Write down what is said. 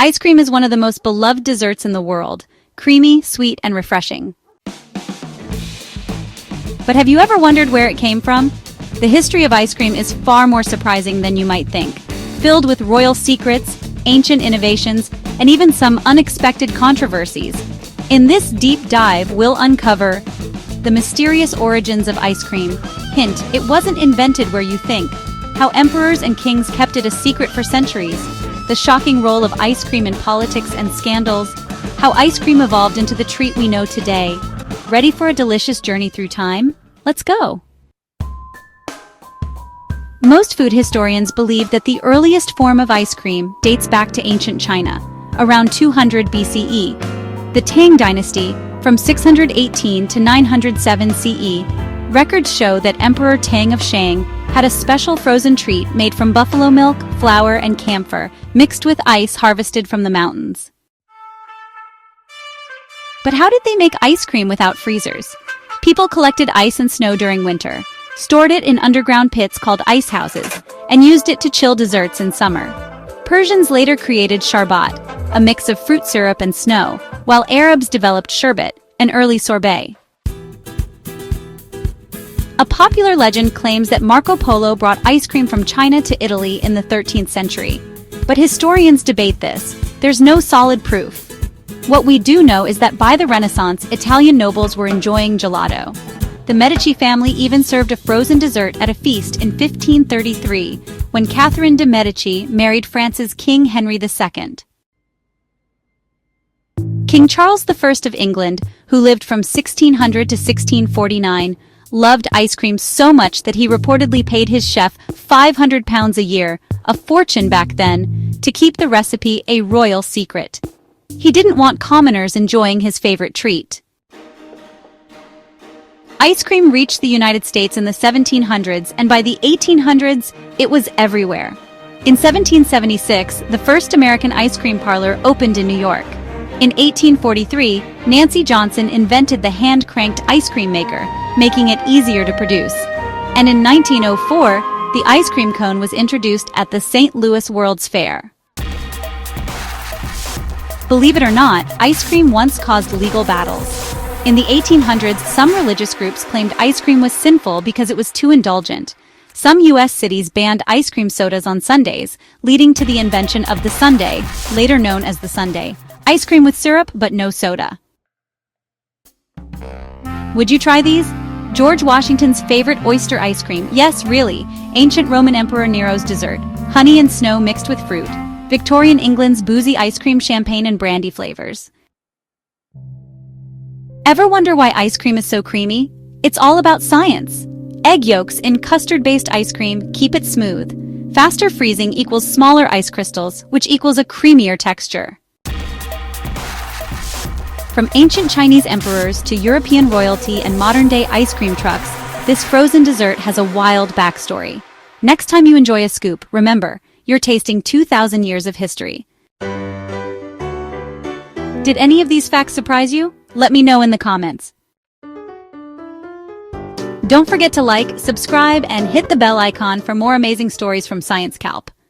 Ice cream is one of the most beloved desserts in the world, creamy, sweet, and refreshing. But have you ever wondered where it came from? The history of ice cream is far more surprising than you might think, filled with royal secrets, ancient innovations, and even some unexpected controversies. In this deep dive, we'll uncover the mysterious origins of ice cream. Hint, it wasn't invented where you think. How emperors and kings kept it a secret for centuries. The shocking role of ice cream in politics and scandals. How ice cream evolved into the treat we know today. Ready for a delicious journey through time? Let's go! Most food historians believe that the earliest form of ice cream dates back to ancient China, around 200 BCE. The Tang dynasty, from 618 to 907 CE, records show that Emperor Tang of Shang had a special frozen treat made from buffalo milk, flour, and camphor, mixed with ice harvested from the mountains. But how did they make ice cream without freezers? People collected ice and snow during winter, stored it in underground pits called ice houses, and used it to chill desserts in summer. Persians later created sharbat, a mix of fruit syrup and snow, while Arabs developed sherbet, an early sorbet. A popular legend claims that Marco Polo brought ice cream from China to Italy in the 13th century. But historians debate this. There's no solid proof. What we do know is that by the Renaissance, Italian nobles were enjoying gelato. The Medici family even served a frozen dessert at a feast in 1533, when Catherine de' Medici married France's King Henry II. King Charles I of England, who lived from 1600 to 1649, loved ice cream so much that he reportedly paid his chef £500 a year, a fortune back then, to keep the recipe a royal secret. He didn't want commoners enjoying his favorite treat. Ice cream reached the United States in the 1700s, and by the 1800s, it was everywhere. In 1776, the first American ice cream parlor opened in New York. In 1843, Nancy Johnson invented the hand-cranked ice cream maker, making it easier to produce. And in 1904, the ice cream cone was introduced at the St. Louis World's Fair. Believe it or not, ice cream once caused legal battles. In the 1800s, some religious groups claimed ice cream was sinful because it was too indulgent. Some U.S. cities banned ice cream sodas on Sundays, leading to the invention of the sundae, later known as the sundae. Ice cream with syrup, but no soda. Would you try these? George Washington's favorite oyster ice cream. Yes, really. Ancient Roman Emperor Nero's dessert. Honey and snow mixed with fruit. Victorian England's boozy ice cream, champagne, and brandy flavors. Ever wonder why ice cream is so creamy? It's all about science. Egg yolks in custard-based ice cream keep it smooth. Faster freezing equals smaller ice crystals, which equals a creamier texture. From ancient Chinese emperors to European royalty and modern-day ice cream trucks, this frozen dessert has a wild backstory. Next time you enjoy a scoop, remember, you're tasting 2,000 years of history. Did any of these facts surprise you? Let me know in the comments. Don't forget to like, subscribe, and hit the bell icon for more amazing stories from Science Kalp.